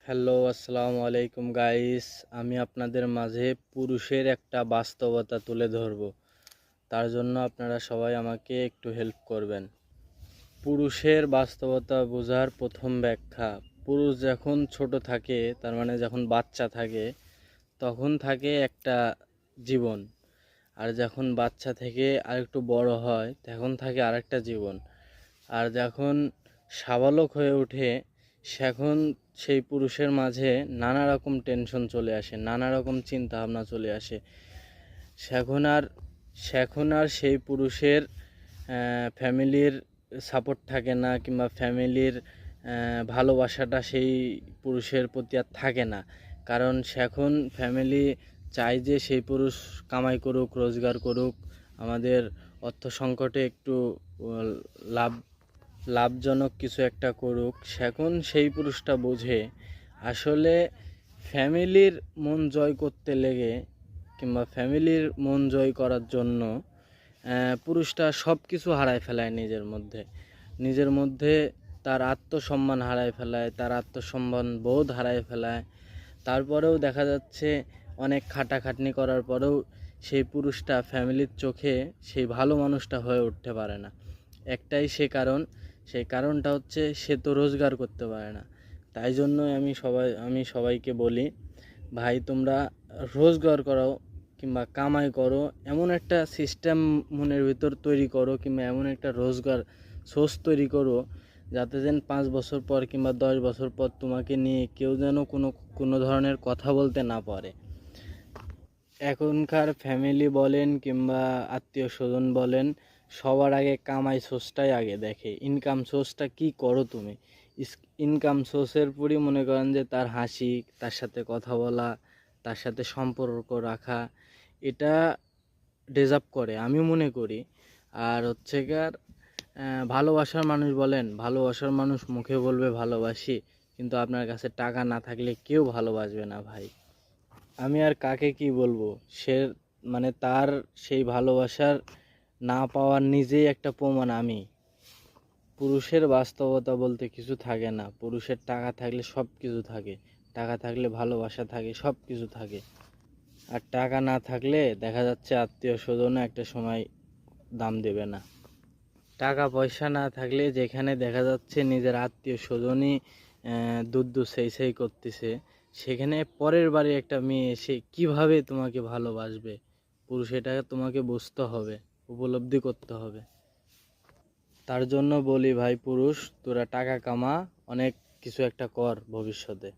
Hello, আসসালামু আলাইকুম guys. আমি আপনাদের মাঝে পুরুষের একটা বাস্তবতা তুলে ধরব। তার জন্য আপনারা সবাই আমাকে একটু হেল্প করবেন। পুরুষের বাস্তবতা বোঝার প্রথম ব্যাখ্যা: পুরুষ যখন ছোট থাকে, তার মানে যখন বাচ্চা থাকে, তখন থাকে একটা জীবন। আর যখন বাচ্চা থেকে আরেকটু বড় হয়, তখন থাকে আরেকটা জীবন। আর যখন সাবালক হয়ে ওঠে, সেখন সেই পুরুষের মাঝে নানা রকম টেনশন চলে আসে, নানা রকম চিন্তা ভাবনা চলে আসে। সেখন আর সেই পুরুষের ফ্যামিলির সাপোর্ট থাকে না, কিংবা ফ্যামিলির ভালোবাসাটা সেই পুরুষের প্রতি আর থাকে না। কারণ সেখন ফ্যামিলি চায় যে সেই পুরুষ কামাই করুক, রোজগার করুক, আমাদের অর্থ সংকটে একটু লাভজনক কিছু একটা করুক। সেখন সেই পুরুষটা বোঝে আসলে ফ্যামিলির মন জয় করতে লেগে, কিংবা ফ্যামিলির মন জয় করার জন্য পুরুষটা সব কিছু হারায় ফেলায় নিজের মধ্যে তার আত্মসম্মান হারায় ফেলায়, তার আত্মসম্মান বোধ হারায় ফেলায়। তারপরেও দেখা যাচ্ছে অনেক খাটাখাটনি করার পরেও সেই পুরুষটা ফ্যামিলির চোখে সেই ভালো মানুষটা হয়ে উঠতে পারে না। একটাই সেই কারণটা হচ্ছে সে তো রোজগার করতে পারে না। তাই জন্যই আমি সবাইকে বলি, ভাই তোমরা রোজগার করো কিংবা কামাই করো, এমন একটা সিস্টেম মনের ভিতর তৈরি করো, কিংবা এমন একটা রোজগার সোর্স তৈরি করো, যাতে যেন 5 বছর পর কিংবা 10 বছর পর তোমাকে নিয়ে কেউ যেন কোনো ধরনের কথা বলতে না পারে। এখনকার ফ্যামিলি বলেন কিংবা আত্মীয় স্বজন বলেন, সবার আগে কামাই সোর্সটাই আগে দেখে। ইনকাম সোর্সটা কী করো তুমি, ইনকাম সোর্সের পরই মনে করেন যে তার হাসি, তার সাথে কথা বলা, তার সাথে সম্পর্ক রাখা, এটা ডিজার্ভ করে আমি মনে করি। আর হচ্ছে কার ভালোবাসার মানুষ বলেন, ভালোবাসার মানুষ মুখে বলবে ভালোবাসি, কিন্তু আপনার কাছে টাকা না থাকলে কেউ ভালোবাসবে না ভাই। আমি আর কাকে কি বলবো, সে মানে তার সেই ভালোবাসার না পাওয়ার নিজেই একটা প্রমাণ আমি। পুরুষের বাস্তবতা বলতে কিছু থাকে না। পুরুষের টাকা থাকলে সব কিছু থাকে, টাকা থাকলে ভালোবাসা থাকে, সব কিছু থাকে। আর টাকা না থাকলে দেখা যাচ্ছে আত্মীয় স্বজনও একটা সময় দাম দেবে না। টাকা পয়সা না থাকলে যেখানে দেখা যাচ্ছে নিজের আত্মীয় স্বজনই দুধ সেই করতেছে, সেখানে পরের বাড়ি একটা মেয়ে এসে কিভাবে তোমাকে ভালোবাসবে, পুরুষ এটা তোমাকে বুঝতে হবে, উপলব্ধি করতে হবে। তার জন্য বলি ভাই, পুরুষ তোরা টাকা কামা, অনেক কিছু একটা কর ভবিষ্যতে।